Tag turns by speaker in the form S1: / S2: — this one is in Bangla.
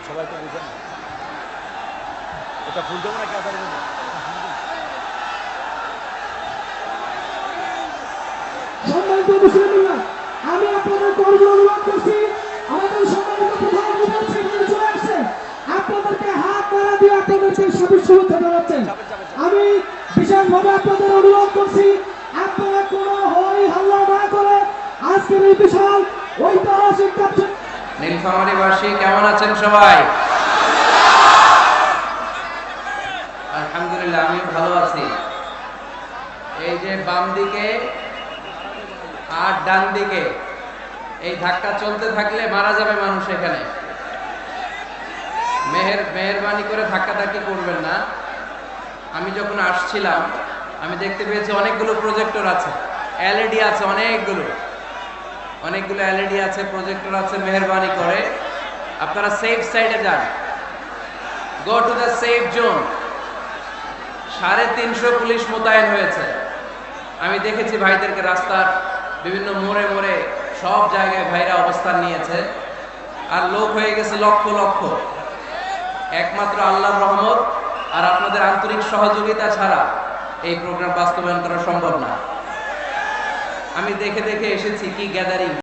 S1: সবাই তো বুঝেন এটা ফুল দেবো না কে আসলে
S2: সম্মানিত মুসলিমরা, আমি আপনাদের করজোড়ে অনুরোধ করছি, আমাদের সম্মানিত প্রধান অতিথি সেখানে চলে আসছে, আপনাদেরকে হাত নাড়া দিয়ে আপনাদেরকে শুভেচ্ছা জানাচ্ছেন। আমি বিশেষভাবে আপনাদের অনুরোধ করছি, আপনারা কোনো হই হাল্লা না করে আজকের এই বিশাল ঐতিহাসিক কার্যক্রম।
S3: নীলফামারীবাসী কেমন আছেন সবাই? আলহামদুলিল্লাহ, আমি ভালো আছি। এই যে বাম দিকে আর ডান দিকে এই ধাক্কা চলতে থাকলে মারা যাবে মানুষ এখানে। মেহেরবানি করে ধাক্কাধাক্কি করবেন না। আমি যখন আসছিলাম আমি দেখতে পেয়েছি অনেকগুলো প্রজেক্টর আছে, এলইডি আছে, অনেকগুলো এলইডি আছে, প্রজেক্টর আছে। মেহেরবানি করে আপনারা সেফ সাইডে যান, go to the safe zone. 350 police মোতায়েন হয়েছে। আমি দেখেছি ভাইদেরকে রাস্তার বিভিন্ন মোড়ে মোড়ে সব জায়গায় ভাইরা অবস্থান নিয়েছে, আর লোক হয়ে গেছে লক্ষ লক্ষ। একমাত্র আল্লাহর রহমত আর আপনাদের আন্তরিক সহযোগিতা ছাড়া এই প্রোগ্রাম বাস্তবায়ন করা সম্ভব না। আমি দেখে দেখে এসেছি কি গ্যাদারিং।